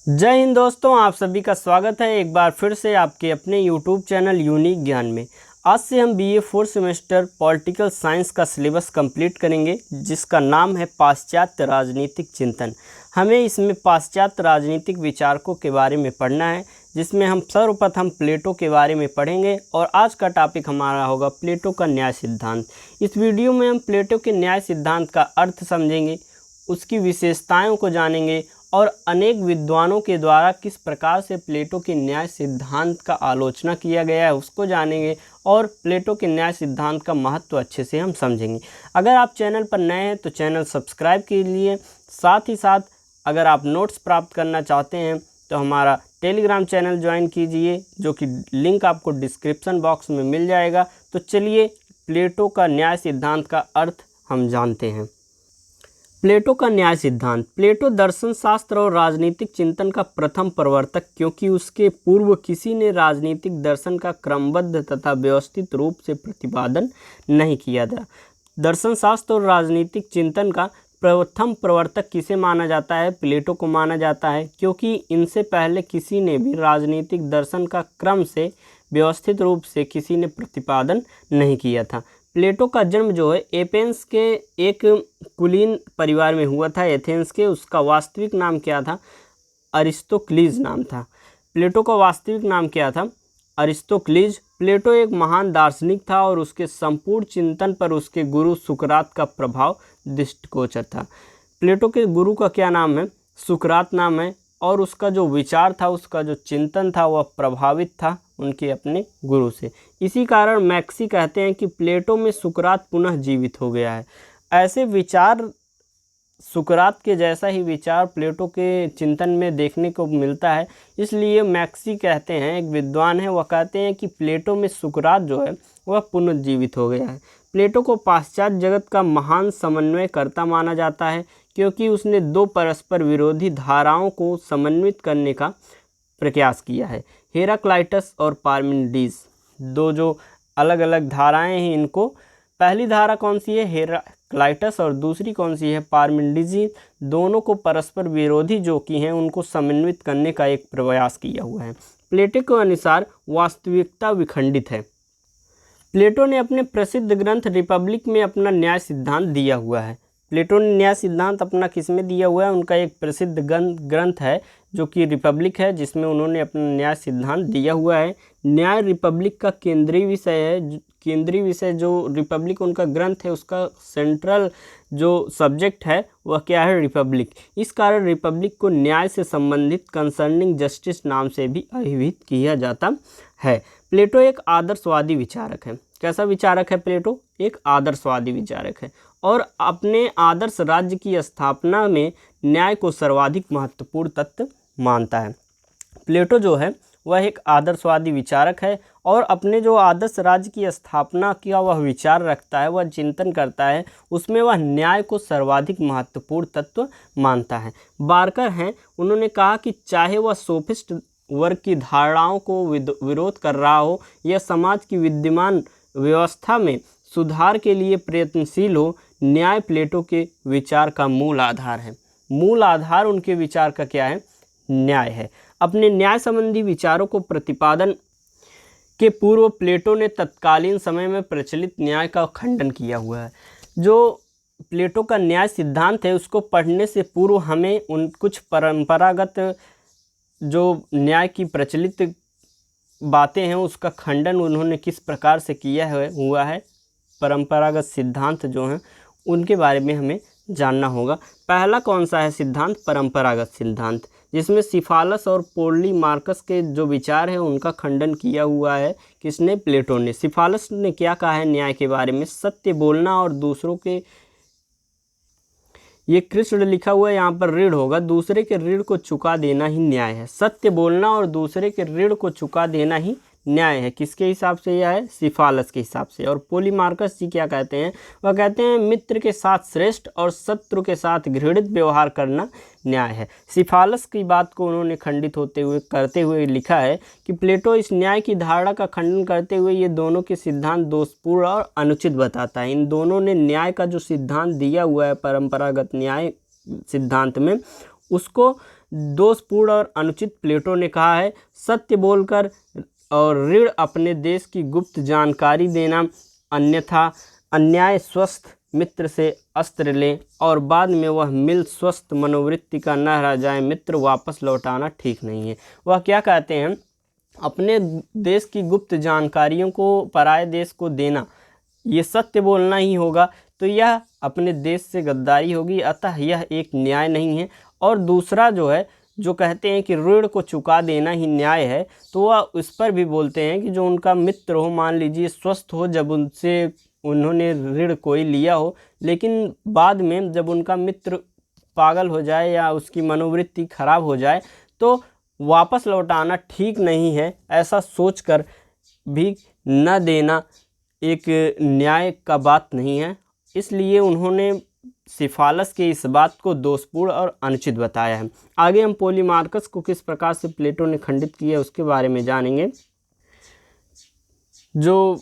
जय हिंद दोस्तों, आप सभी का स्वागत है एक बार फिर से आपके अपने YouTube चैनल यूनिक ज्ञान में। आज से हम BA 4 सेमेस्टर पॉलिटिकल साइंस का सिलेबस कंप्लीट करेंगे, जिसका नाम है पाश्चात्य राजनीतिक चिंतन। हमें इसमें पाश्चात्य राजनीतिक विचारकों के बारे में पढ़ना है, जिसमें हम सर्वप्रथम प्लेटो के बारे में पढ़ेंगे और आज का टॉपिक हमारा होगा प्लेटो का न्याय सिद्धांत। इस वीडियो में हम प्लेटो के न्याय सिद्धांत का अर्थ समझेंगे, उसकी विशेषताओं को जानेंगे और अनेक विद्वानों के द्वारा किस प्रकार से प्लेटो के न्याय सिद्धांत का आलोचना किया गया है उसको जानेंगे और प्लेटो के न्याय सिद्धांत का महत्व अच्छे से हम समझेंगे। अगर आप चैनल पर नए हैं तो चैनल सब्सक्राइब कीजिए। साथ ही साथ अगर आप नोट्स प्राप्त करना चाहते हैं तो हमारा टेलीग्राम चैनल ज्वाइन कीजिए, जो कि लिंक आपको डिस्क्रिप्शन बॉक्स में मिल जाएगा। तो चलिए प्लेटो का न्याय सिद्धांत का अर्थ हम जानते हैं। प्लेटो का न्याय सिद्धांत। प्लेटो दर्शन शास्त्र और राजनीतिक चिंतन का प्रथम प्रवर्तक, क्योंकि उसके पूर्व किसी ने राजनीतिक दर्शन का क्रमबद्ध तथा व्यवस्थित रूप से प्रतिपादन नहीं किया था। दर्शन शास्त्र और राजनीतिक चिंतन का प्रथम प्रवर्तक किसे माना जाता है? प्लेटो को माना जाता है, क्योंकि इनसे पहले किसी ने भी राजनीतिक दर्शन का क्रम से व्यवस्थित रूप से किसी ने प्रतिपादन नहीं किया था। प्लेटो का जन्म जो है एथेंस के एक कुलीन परिवार में हुआ था। एथेंस के, उसका वास्तविक नाम क्या था? अरिस्तोक्लीज नाम था। प्लेटो का वास्तविक नाम क्या था? अरिस्तोक्लीज। प्लेटो एक महान दार्शनिक था और उसके संपूर्ण चिंतन पर उसके गुरु सुकरात का प्रभाव दृष्टिगोचर था। प्लेटो के गुरु का क्या नाम है? सुकरात नाम है, और उसका जो विचार था, उसका जो चिंतन था, वह प्रभावित था उनके अपने गुरु से। इसी कारण मैक्सी कहते हैं कि प्लेटो में सुकरात पुनः जीवित हो गया है। ऐसे विचार, सुकरात के जैसा ही विचार प्लेटो के चिंतन में देखने को मिलता है। इसलिए मैक्सी कहते हैं, एक विद्वान है, वह कहते हैं कि प्लेटो में सुकरात जो है वह पुनर्जीवित हो गया है। प्लेटो को पाश्चात्य जगत का महान समन्वयकर्ता माना जाता है, क्योंकि उसने दो परस्पर विरोधी धाराओं को समन्वित करने का प्रयास किया है। हेराक्लाइटस और पार्मेनिडीज, दो जो अलग अलग धाराएं हैं, इनको पहली धारा कौन सी है? हेराक्लाइटस, और दूसरी कौन सी है? पार्मेनिडीज। दोनों को परस्पर विरोधी जो कि हैं उनको समन्वित करने का एक प्रयास किया हुआ है। प्लेटो के अनुसार वास्तविकता विखंडित है। प्लेटो ने अपने प्रसिद्ध ग्रंथ रिपब्लिक में अपना न्याय सिद्धांत दिया हुआ है। प्लेटो ने न्याय सिद्धांत अपना किस में दिया हुआ है? उनका एक प्रसिद्ध ग्रंथ है जो कि रिपब्लिक है, जिसमें उन्होंने अपना न्याय सिद्धांत दिया हुआ है। न्याय रिपब्लिक का केंद्रीय विषय है। केंद्रीय विषय जो रिपब्लिक उनका ग्रंथ है, उसका सेंट्रल जो सब्जेक्ट है वह क्या है? रिपब्लिक। इस कारण रिपब्लिक को न्याय से संबंधित कंसर्निंग जस्टिस नाम से भी अभिहित किया जाता है। प्लेटो एक आदर्शवादी विचारक है। कैसा विचारक है प्लेटो? एक आदर्शवादी विचारक है, और अपने आदर्श राज्य की स्थापना में न्याय को सर्वाधिक महत्वपूर्ण तत्व मानता है। प्लेटो जो है वह एक आदर्शवादी विचारक है और अपने जो आदर्श राज्य की स्थापना का वह विचार रखता है, वह चिंतन करता है, उसमें वह न्याय को सर्वाधिक महत्वपूर्ण तत्व मानता है। बार्कर हैं, उन्होंने कहा कि चाहे वह सोफिस्ट वर्ग की धारणाओं को विरोध कर रहा हो या समाज की विद्यमान व्यवस्था में सुधार के लिए प्रयत्नशील हो, न्याय प्लेटो के विचार का मूल आधार है। मूल आधार उनके विचार का क्या है? न्याय है। अपने न्याय संबंधी विचारों को प्रतिपादन के पूर्व प्लेटो ने तत्कालीन समय में प्रचलित न्याय का खंडन किया हुआ है। जो प्लेटो का न्याय सिद्धांत है, उसको पढ़ने से पूर्व हमें उन कुछ परंपरागत जो न्याय की प्रचलित बातें हैं उसका खंडन उन्होंने किस प्रकार से किया हुआ है, परंपरागत सिद्धांत जो हैं उनके बारे में हमें जानना होगा। पहला कौन सा है सिद्धांत? परंपरागत सिद्धांत, जिसमें सिफालस और पोलीमार्कस के जो विचार हैं उनका खंडन किया हुआ है। किसने? प्लेटो ने। सिफालस ने क्या कहा है न्याय के बारे में? सत्य बोलना और दूसरों के, ये कृष्ण लिखा हुआ है, यहाँ पर ऋण होगा, दूसरे के ऋण को चुका देना ही न्याय है। सत्य बोलना और दूसरे के ऋण को चुका देना ही न्याय है। किसके हिसाब से यह है? सिफालस के हिसाब से। और पोलीमार्कस जी क्या कहते हैं? वह कहते हैं मित्र के साथ श्रेष्ठ और शत्रु के साथ घृणित व्यवहार करना न्याय है। सिफालस की बात को उन्होंने खंडित करते हुए लिखा है कि प्लेटो इस न्याय की धारणा का खंडन करते हुए ये दोनों के सिद्धांत दोषपूर्ण और अनुचित बताता है। इन दोनों ने न्याय का जो सिद्धांत दिया हुआ है परंपरागत न्याय सिद्धांत में, उसको दोषपूर्ण और अनुचित प्लेटो ने कहा है सत्य बोलकर और ऋण अपने देश की गुप्त जानकारी देना, अन्यथा अन्याय स्वस्थ मित्र से अस्त्र लें और बाद में वह मिल स्वस्थ मनोवृत्ति का न रह जाए मित्र वापस लौटाना ठीक नहीं है। वह क्या कहते हैं, अपने देश की गुप्त जानकारियों को पराये देश को देना, ये सत्य बोलना ही होगा, तो यह अपने देश से गद्दारी होगी, अतः यह एक न्याय नहीं है। और दूसरा जो है, जो कहते हैं कि ऋण को चुका देना ही न्याय है, तो वह उस पर भी बोलते हैं कि जो उनका मित्र हो, मान लीजिए स्वस्थ हो, जब उनसे उन्होंने ऋण कोई लिया हो, लेकिन बाद में जब उनका मित्र पागल हो जाए या उसकी मनोवृत्ति खराब हो जाए तो वापस लौटाना ठीक नहीं है, ऐसा सोचकर भी न देना एक न्याय का बात नहीं है। इसलिए उन्होंने सिफालस के इस बात को दोषपूर्ण और अनुचित बताया है। आगे हम पोलीमार्कस को किस प्रकार से प्लेटो ने खंडित किया उसके बारे में जानेंगे। जो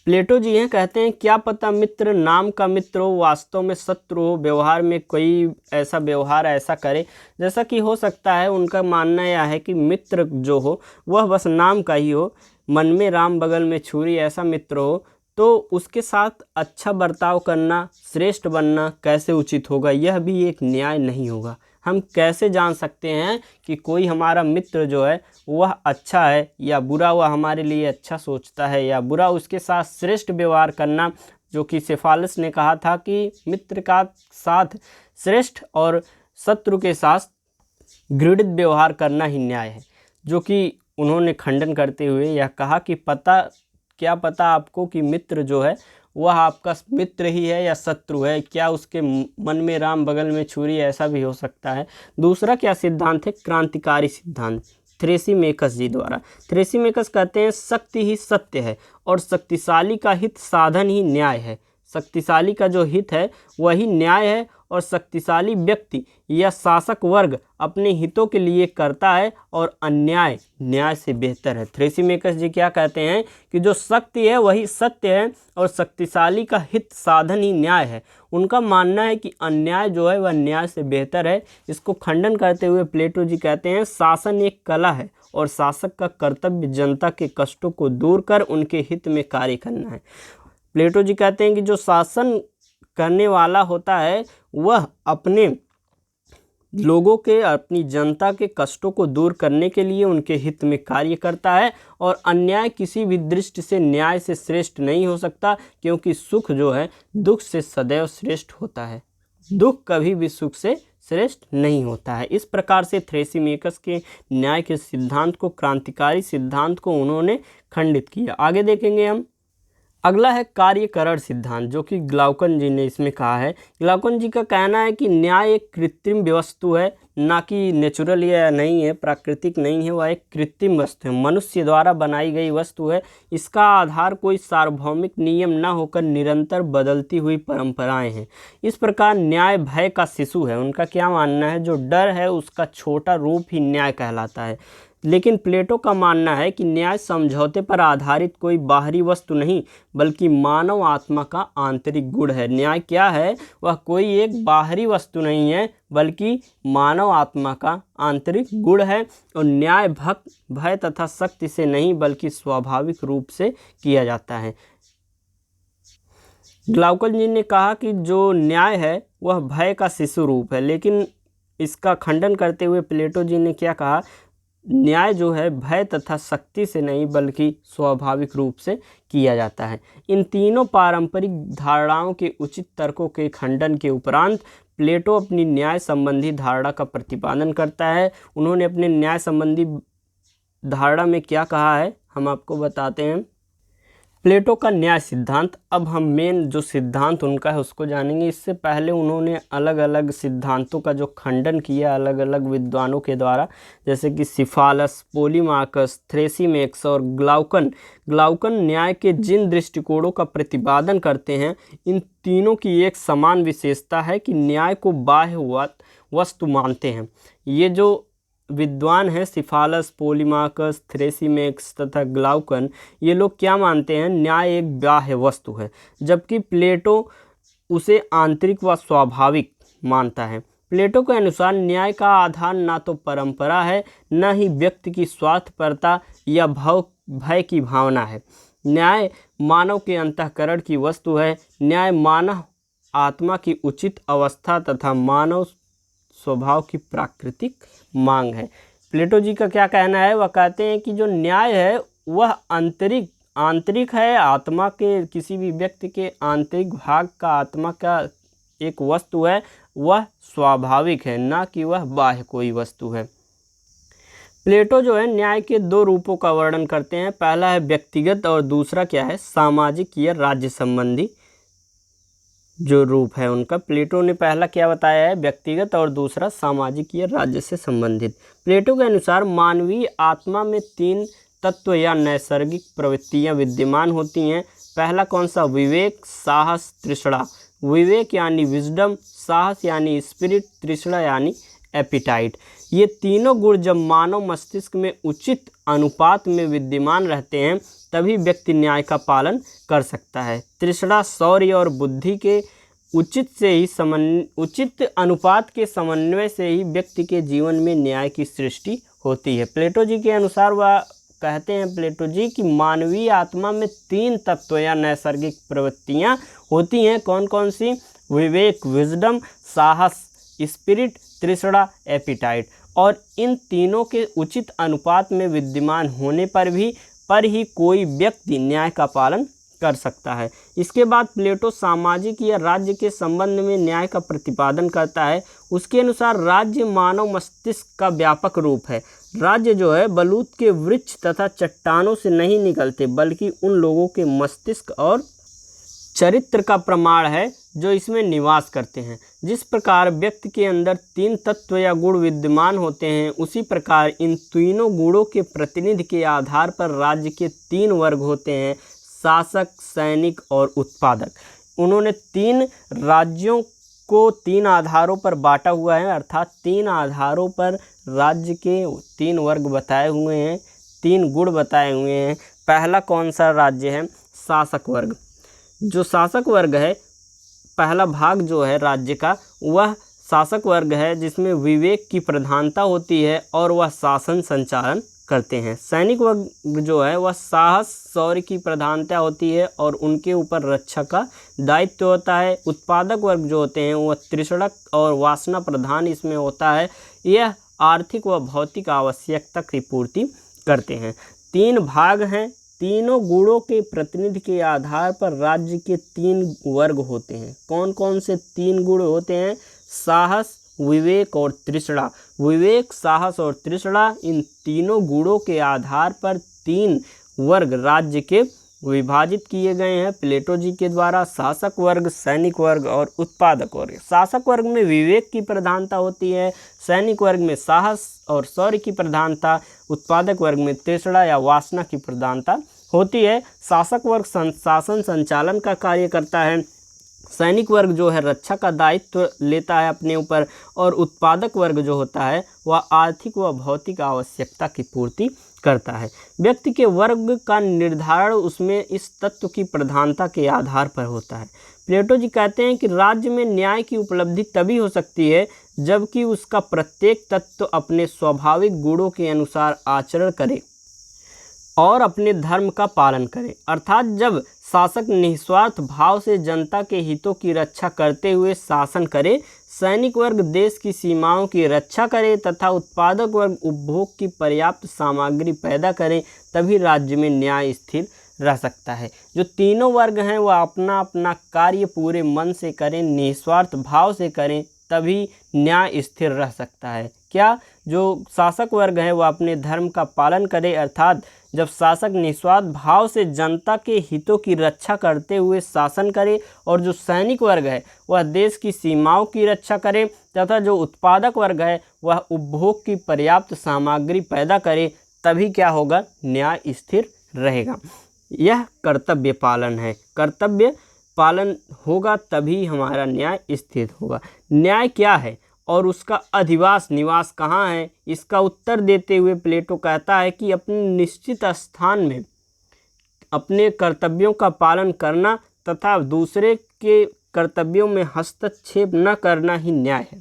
प्लेटो जी हैं, कहते हैं क्या पता मित्र नाम का मित्र हो, वास्तव में शत्रु हो, व्यवहार में कोई ऐसा व्यवहार ऐसा करे जैसा कि हो सकता है। उनका मानना यह है कि मित्र जो हो वह बस नाम का ही हो, मन में राम बगल में छुरी ऐसा मित्र हो, तो उसके साथ अच्छा बर्ताव करना, श्रेष्ठ बनना कैसे उचित होगा, यह भी एक न्याय नहीं होगा। हम कैसे जान सकते हैं कि कोई हमारा मित्र जो है वह अच्छा है या बुरा, वह हमारे लिए अच्छा सोचता है या बुरा। उसके साथ श्रेष्ठ व्यवहार करना, जो कि सिफालस ने कहा था कि मित्र का साथ श्रेष्ठ और शत्रु के साथ घृणित व्यवहार करना ही न्याय है, जो कि उन्होंने खंडन करते हुए यह कहा कि क्या पता आपको कि मित्र जो है वह आपका मित्र ही है या शत्रु है, क्या उसके मन में राम बगल में छुरी, ऐसा भी हो सकता है। दूसरा क्या सिद्धांत है, क्रांतिकारी सिद्धांत थ्रेसीमेकस जी द्वारा। थ्रेसीमेकस कहते हैं शक्ति ही सत्य है और शक्तिशाली का हित साधन ही न्याय है। शक्तिशाली का जो हित है वही न्याय है और शक्तिशाली व्यक्ति या शासक वर्ग अपने हितों के लिए करता है और अन्याय न्याय से बेहतर है। थ्रेसीमेकस जी क्या कहते हैं कि जो शक्ति है वही सत्य है और शक्तिशाली का हित साधन ही न्याय है। उनका मानना है कि अन्याय जो है वह न्याय से बेहतर है। इसको खंडन करते हुए प्लेटो जी कहते हैं शासन एक कला है और शासक का कर्तव्य जनता के कष्टों को दूर कर उनके हित में कार्य करना है। प्लेटो जी कहते हैं कि जो शासन करने वाला होता है वह अपने लोगों के, अपनी जनता के कष्टों को दूर करने के लिए उनके हित में कार्य करता है और अन्याय किसी भी दृष्टि से न्याय से श्रेष्ठ नहीं हो सकता, क्योंकि सुख जो है दुख से सदैव श्रेष्ठ होता है, दुख कभी भी सुख से श्रेष्ठ नहीं होता है। इस प्रकार से थ्रेसीमेकस के न्याय के सिद्धांत को, क्रांतिकारी सिद्धांत को उन्होंने खंडित किया। आगे देखेंगे हम। अगला है कार्यकरण सिद्धांत, जो कि ग्लाउकन जी ने इसमें कहा है। ग्लाउकन जी का कहना है कि न्याय एक कृत्रिम वस्तु है, ना कि नेचुरल या नहीं है, प्राकृतिक नहीं है, वह एक कृत्रिम वस्तु है, मनुष्य द्वारा बनाई गई वस्तु है। इसका आधार कोई सार्वभौमिक नियम न होकर निरंतर बदलती हुई परंपराएं हैं। इस प्रकार न्याय भय का शिशु है। उनका क्या मानना है, जो डर है उसका छोटा रूप ही न्याय कहलाता है। लेकिन प्लेटो का मानना है कि न्याय समझौते पर आधारित कोई बाहरी वस्तु नहीं बल्कि मानव आत्मा का आंतरिक गुण है। न्याय क्या है, वह कोई एक बाहरी वस्तु नहीं है बल्कि मानव आत्मा का आंतरिक गुण है और न्याय भय तथा शक्ति से नहीं बल्कि स्वाभाविक रूप से किया जाता है। ग्लाउकन जी ने कहा कि जो न्याय है वह भय का शिशु रूप है, लेकिन इसका खंडन करते हुए प्लेटो जी ने क्या कहा, न्याय जो है भय तथा शक्ति से नहीं बल्कि स्वाभाविक रूप से किया जाता है। इन तीनों पारंपरिक धारणाओं के उचित तर्कों के खंडन के उपरांत प्लेटो अपनी न्याय संबंधी धारणा का प्रतिपादन करता है। उन्होंने अपने न्याय संबंधी धारणा में क्या कहा है हम आपको बताते हैं। प्लेटो का न्याय सिद्धांत। अब हम मेन जो सिद्धांत उनका है उसको जानेंगे। इससे पहले उन्होंने अलग अलग सिद्धांतों का जो खंडन किया अलग अलग विद्वानों के द्वारा, जैसे कि सिफालस, पोलीमार्कस, थ्रेसीमेकस और ग्लाउकन न्याय के जिन दृष्टिकोणों का प्रतिपादन करते हैं, इन तीनों की एक समान विशेषता है कि न्याय को बाह्य वस्तु मानते हैं। ये जो विद्वान हैं सिफालस, पोलीमार्कस, थ्रेसीमेकस तथा ग्लाउकन, ये लोग क्या मानते हैं, न्याय एक बाह्य वस्तु है, जबकि प्लेटो उसे आंतरिक व स्वाभाविक मानता है। प्लेटो के अनुसार न्याय का आधार ना तो परंपरा है, न ही व्यक्ति की स्वार्थपरता या भय की भावना है। न्याय मानव के अंतःकरण की वस्तु है। न्याय मानव आत्मा की उचित अवस्था तथा मानव स्वभाव की प्राकृतिक मांग है। प्लेटो जी का क्या कहना है, वह कहते हैं कि जो न्याय है वह आंतरिक है, आत्मा के किसी भी व्यक्ति के आंतरिक भाग का, आत्मा का एक वस्तु है, वह स्वाभाविक है, ना कि वह बाह्य कोई वस्तु है। प्लेटो जो है न्याय के दो रूपों का वर्णन करते हैं। पहला है व्यक्तिगत और दूसरा क्या है, सामाजिक या राज्य संबंधी जो रूप है उनका। प्लेटो ने पहला क्या बताया है, व्यक्तिगत, और दूसरा सामाजिक या राज्य से संबंधित। प्लेटो के अनुसार मानवीय आत्मा में तीन तत्व या नैसर्गिक प्रवृत्तियां विद्यमान होती हैं। पहला कौन सा, विवेक, साहस, तृष्णा। विवेक यानी विजडम, साहस यानी स्पिरिट, तृष्णा यानी एपिटाइट। ये तीनों गुण जब मानव मस्तिष्क में उचित अनुपात में विद्यमान रहते हैं तभी व्यक्ति न्याय का पालन कर सकता है। तृष्णा, शौर्य और बुद्धि के उचित अनुपात के समन्वय से ही व्यक्ति के जीवन में न्याय की सृष्टि होती है। प्लेटो जी के अनुसार वह कहते हैं, प्लेटो जी, कि मानवीय आत्मा में तीन तत्व या नैसर्गिक प्रवृत्तियां होती हैं। कौन कौन सी, विवेक, विजडम, साहस, स्पिरिट, तृष्णा, एपिटाइट। और इन तीनों के उचित अनुपात में विद्यमान होने पर ही कोई व्यक्ति न्याय का पालन कर सकता है। इसके बाद प्लेटो सामाजिक या राज्य के संबंध में न्याय का प्रतिपादन करता है। उसके अनुसार राज्य मानव मस्तिष्क का व्यापक रूप है। राज्य जो है बलूत के वृक्ष तथा चट्टानों से नहीं निकलते, बल्कि उन लोगों के मस्तिष्क और चरित्र का प्रमाण है जो इसमें निवास करते हैं। जिस प्रकार व्यक्ति के अंदर तीन तत्व या गुण विद्यमान होते हैं, उसी प्रकार इन तीनों गुणों के प्रतिनिधि के आधार पर राज्य के तीन वर्ग होते हैं, शासक, सैनिक और उत्पादक। उन्होंने तीन राज्यों को तीन आधारों पर बांटा हुआ है, अर्थात तीन आधारों पर राज्य के तीन वर्ग बताए हुए हैं, तीन गुण बताए हुए हैं। पहला कौन सा राज्य है, शासक वर्ग। जो शासक वर्ग है, पहला भाग जो है राज्य का, वह शासक वर्ग है जिसमें विवेक की प्रधानता होती है और वह शासन संचालन करते हैं। सैनिक वर्ग जो है वह साहस, शौर्य की प्रधानता होती है और उनके ऊपर रक्षा का दायित्व होता है। उत्पादक वर्ग जो होते हैं वह तृष्णा और वासना प्रधान इसमें होता है। यह आर्थिक व भौतिक आवश्यकता की पूर्ति करते हैं। तीन भाग हैं। तीनों गुणों के प्रतिनिधि के आधार पर राज्य के तीन वर्ग होते हैं। कौन कौन से तीन गुण होते हैं, साहस, विवेक और तृष्णा। विवेक, साहस और तृष्णा, इन तीनों गुणों के आधार पर तीन वर्ग राज्य के विभाजित किए गए हैं प्लेटो जी के द्वारा, शासक वर्ग, सैनिक वर्ग और उत्पादक वर्ग। शासक वर्ग में विवेक की प्रधानता होती है, सैनिक वर्ग में साहस और शौर्य की प्रधानता, उत्पादक वर्ग में तृष्णा या वासना की प्रधानता होती है। शासक वर्ग शासन संचालन का कार्य करता है, सैनिक वर्ग जो है रक्षा का दायित्व लेता है अपने ऊपर, और उत्पादक वर्ग जो होता है वह आर्थिक व भौतिक आवश्यकता की पूर्ति करता है। व्यक्ति के वर्ग का निर्धारण उसमें इस तत्व की प्रधानता के आधार पर होता है। प्लेटो जी कहते हैं कि राज्य में न्याय की उपलब्धि तभी हो सकती है जबकि उसका प्रत्येक तत्व अपने स्वाभाविक गुणों के अनुसार आचरण करे और अपने धर्म का पालन करे, अर्थात जब शासक निस्वार्थ भाव से जनता के हितों की रक्षा करते हुए शासन करे, सैनिक वर्ग देश की सीमाओं की रक्षा करे तथा उत्पादक वर्ग उपभोग की पर्याप्त सामग्री पैदा करें, तभी राज्य में न्याय स्थिर रह सकता है। जो तीनों वर्ग हैं वह अपना अपना कार्य पूरे मन से करें, निस्वार्थ भाव से करें, तभी न्याय स्थिर रह सकता है। क्या, जो शासक वर्ग है वह अपने धर्म का पालन करे, अर्थात जब शासक निस्वार्थ भाव से जनता के हितों की रक्षा करते हुए शासन करे, और जो सैनिक वर्ग है वह देश की सीमाओं की रक्षा करे, तथा जो उत्पादक वर्ग है वह उपभोग की पर्याप्त सामग्री पैदा करे, तभी क्या होगा, न्याय स्थिर रहेगा। यह कर्तव्य पालन है। कर्तव्य पालन होगा तभी हमारा न्याय स्थिर होगा। न्याय क्या है और उसका अधिवास निवास कहाँ है, इसका उत्तर देते हुए प्लेटो कहता है कि अपने निश्चित स्थान में अपने कर्तव्यों का पालन करना तथा दूसरे के कर्तव्यों में हस्तक्षेप न करना ही न्याय है।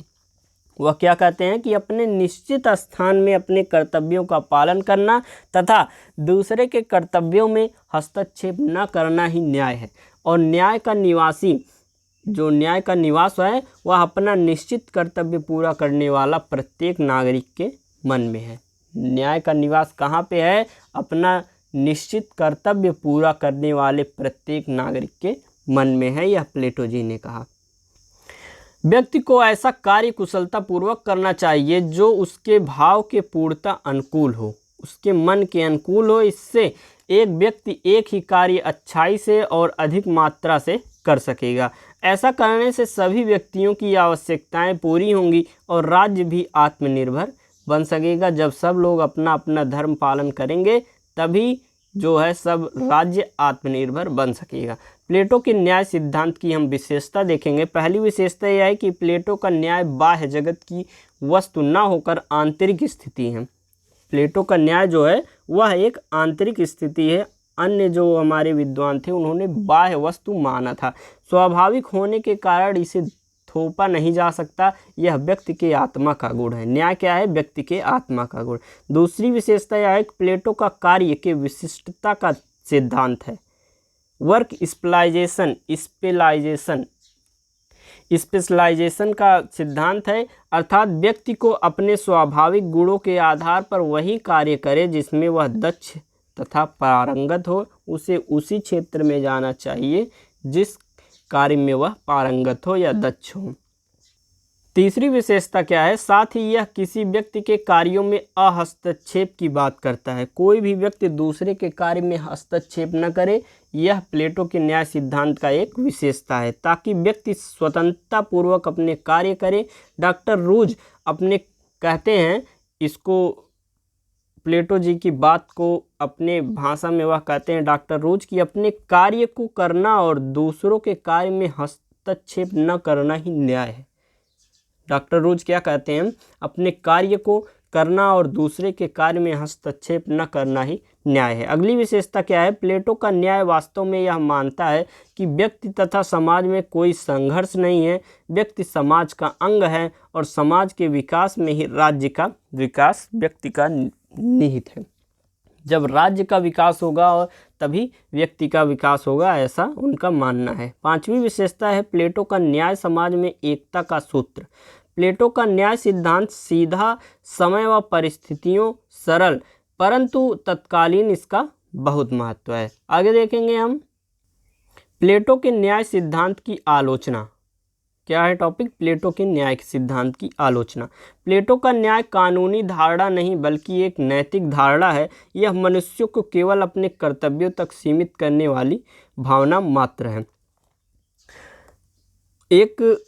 वह क्या कहते हैं कि अपने निश्चित स्थान में अपने कर्तव्यों का पालन करना तथा दूसरे के कर्तव्यों में हस्तक्षेप न करना ही न्याय है। और न्याय का निवास है वह अपना निश्चित कर्तव्य पूरा करने वाला प्रत्येक नागरिक के मन में है। न्याय का निवास कहाँ पे है? अपना निश्चित कर्तव्य पूरा करने वाले प्रत्येक नागरिक के मन में है, यह प्लेटो जी ने कहा। व्यक्ति को ऐसा कार्य कुशलता पूर्वक करना चाहिए जो उसके भाव के पूर्णता अनुकूल हो, उसके मन के अनुकूल हो। इससे एक व्यक्ति एक ही कार्य अच्छाई से और अधिक मात्रा से कर सकेगा। ऐसा करने से सभी व्यक्तियों की आवश्यकताएं पूरी होंगी और राज्य भी आत्मनिर्भर बन सकेगा। जब सब लोग अपना अपना धर्म पालन करेंगे तभी जो है सब राज्य आत्मनिर्भर बन सकेगा। प्लेटो के न्याय सिद्धांत की हम विशेषता देखेंगे। पहली विशेषता यह है कि प्लेटो का न्याय बाह्य जगत की वस्तु न होकर आंतरिक स्थिति है। प्लेटो का न्याय जो है वह एक आंतरिक स्थिति है। अन्य जो हमारे विद्वान थे उन्होंने बाह्य वस्तु माना था। स्वाभाविक होने के कारण इसे थोपा नहीं जा सकता। यह व्यक्ति के आत्मा का गुण है। न्याय क्या है? व्यक्ति के आत्मा का गुण। दूसरी विशेषता यह है कि प्लेटो का कार्य के विशिष्टता का सिद्धांत है। वर्क स्पेशलाइजेशन का सिद्धांत है, अर्थात व्यक्ति को अपने स्वाभाविक गुणों के आधार पर वही कार्य करे जिसमें वह दक्ष तथा पारंगत हो। उसे उसी क्षेत्र में जाना चाहिए जिस कार्य में वह पारंगत हो या दक्ष हो। तीसरी विशेषता क्या है? साथ ही यह किसी व्यक्ति के कार्यों में अहस्तक्षेप की बात करता है। कोई भी व्यक्ति दूसरे के कार्य में हस्तक्षेप न करे, यह प्लेटो के न्याय सिद्धांत का एक विशेषता है, ताकि व्यक्ति स्वतंत्रता पूर्वक अपने कार्य करे। डॉक्टर रूज अपने कहते हैं इसको, प्लेटो जी की बात को अपने भाषा में वह कहते हैं डॉक्टर रूज कि अपने कार्य को करना और दूसरों के कार्य में हस्तक्षेप न करना ही न्याय है। डॉक्टर रूज क्या कहते हैं? अपने कार्य को करना और दूसरे के कार्य में हस्तक्षेप न करना ही न्याय है। अगली विशेषता क्या है? प्लेटो का न्याय वास्तव में यह मानता है कि व्यक्ति तथा समाज में कोई संघर्ष नहीं है। व्यक्ति समाज का अंग है और समाज के विकास में ही राज्य का विकास व्यक्ति का निहित है। जब राज्य का विकास होगा और तभी व्यक्ति का विकास होगा, ऐसा उनका मानना है। पांचवी विशेषता है प्लेटो का न्याय समाज में एकता का सूत्र। प्लेटो का न्याय सिद्धांत सीधा, समय व परिस्थितियों सरल परंतु तत्कालीन, इसका बहुत महत्व है। आगे देखेंगे हम प्लेटो के न्याय सिद्धांत की आलोचना। क्या है टॉपिक? प्लेटो के न्याय सिद्धांत की आलोचना। प्लेटो का न्याय कानूनी धारणा नहीं बल्कि एक नैतिक धारणा है। यह मनुष्यों को केवल अपने कर्तव्यों तक सीमित करने वाली भावना मात्र है। एक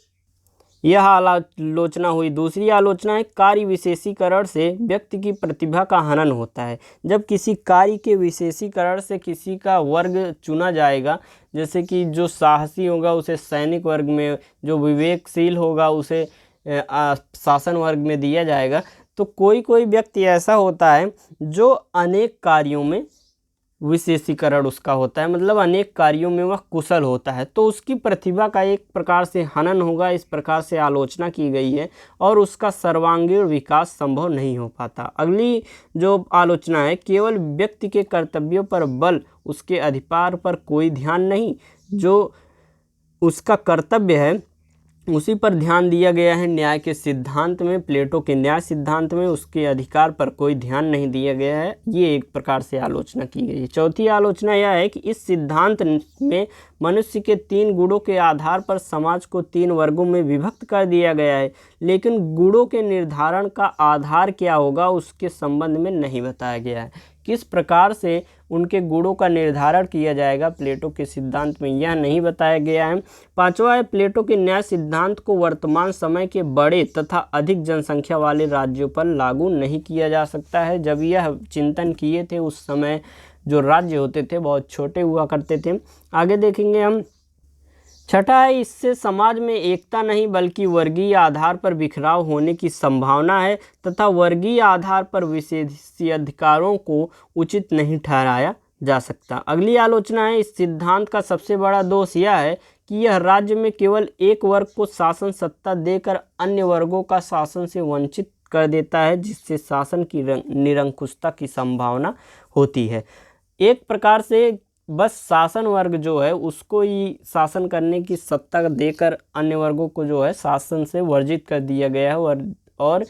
यह आलोचना हुई। दूसरी आलोचना है कार्य विशेषीकरण से व्यक्ति की प्रतिभा का हनन होता है। जब किसी कार्य के विशेषीकरण से किसी का वर्ग चुना जाएगा, जैसे कि जो साहसी होगा उसे सैनिक वर्ग में, जो विवेकशील होगा उसे शासन वर्ग में दिया जाएगा, तो कोई कोई व्यक्ति ऐसा होता है जो अनेक कार्यों में विशेषीकरण उसका होता है, मतलब अनेक कार्यों में वह कुशल होता है, तो उसकी प्रतिभा का एक प्रकार से हनन होगा। इस प्रकार से आलोचना की गई है और उसका सर्वांगीण विकास संभव नहीं हो पाता। अगली जो आलोचना है केवल व्यक्ति के कर्तव्यों पर बल, उसके अधिकार पर कोई ध्यान नहीं। जो उसका कर्तव्य है उसी पर ध्यान दिया गया है न्याय के सिद्धांत में। प्लेटो के न्याय सिद्धांत में उसके अधिकार पर कोई ध्यान नहीं दिया गया है। ये एक प्रकार से आलोचना की गई है। चौथी आलोचना यह है कि इस सिद्धांत में मनुष्य के 3 गुणों के आधार पर समाज को 3 वर्गों में विभक्त कर दिया गया है, लेकिन गुणों के निर्धारण का आधार क्या होगा उसके संबंध में नहीं बताया गया है। किस प्रकार से उनके गुणों का निर्धारण किया जाएगा प्लेटो के सिद्धांत में यह नहीं बताया गया है। पांचवा है प्लेटो के न्याय सिद्धांत को वर्तमान समय के बड़े तथा अधिक जनसंख्या वाले राज्यों पर लागू नहीं किया जा सकता है। जब यह चिंतन किए थे उस समय जो राज्य होते थे बहुत छोटे हुआ करते थे। आगे देखेंगे हम। छठा है इससे समाज में एकता नहीं बल्कि वर्गीय आधार पर बिखराव होने की संभावना है तथा वर्गीय आधार पर विशेषाधिकारों को उचित नहीं ठहराया जा सकता। अगली आलोचना है इस सिद्धांत का सबसे बड़ा दोष यह है कि यह राज्य में केवल एक वर्ग को शासन सत्ता देकर अन्य वर्गों का शासन से वंचित कर देता है, जिससे शासन की निरंकुशता की संभावना होती है। एक प्रकार से बस शासन वर्ग जो है उसको ही शासन करने की सत्ता देकर अन्य वर्गों को जो है शासन से वर्जित कर दिया गया है और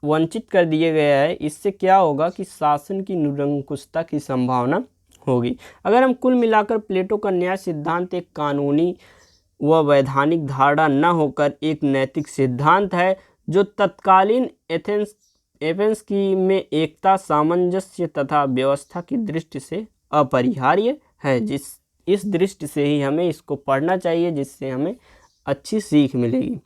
वंचित कर दिया गया है। इससे क्या होगा कि शासन की निरंकुशता की संभावना होगी। अगर हम कुल मिलाकर प्लेटो का न्याय सिद्धांत एक कानूनी व वैधानिक धारणा न होकर एक नैतिक सिद्धांत है, जो तत्कालीन एथेंस की में एकता, सामंजस्य तथा व्यवस्था की दृष्टि से अपरिहार्य है। इस दृष्टि से ही हमें इसको पढ़ना चाहिए, जिससे हमें अच्छी सीख मिलेगी।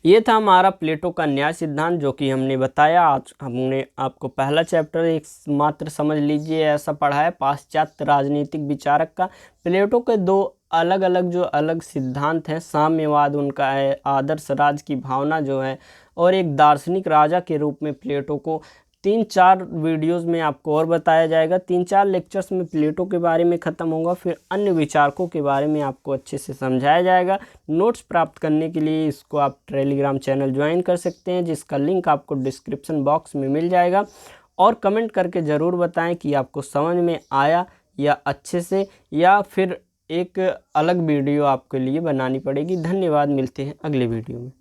ये था हमारा प्लेटो का न्याय सिद्धांत, जो कि हमने बताया। आज हमने आपको पहला चैप्टर एक मात्र समझ लीजिए ऐसा पढ़ा है, पाश्चात्य राजनीतिक विचारक का। प्लेटो के दो अलग अलग सिद्धांत हैं। साम्यवाद उनका है, आदर्श राज की भावना जो है, और एक दार्शनिक राजा के रूप में प्लेटो को 3-4 वीडियोस में आपको और बताया जाएगा। 3-4 लेक्चर्स में प्लेटो के बारे में ख़त्म होगा, फिर अन्य विचारकों के बारे में आपको अच्छे से समझाया जाएगा। नोट्स प्राप्त करने के लिए इसको आप टेलीग्राम चैनल ज्वाइन कर सकते हैं, जिसका लिंक आपको डिस्क्रिप्शन बॉक्स में मिल जाएगा। और कमेंट करके ज़रूर बताएं कि आपको समझ में आया या अच्छे से, या फिर एक अलग वीडियो आपके लिए बनानी पड़ेगी। धन्यवाद, मिलते हैं अगले वीडियो में।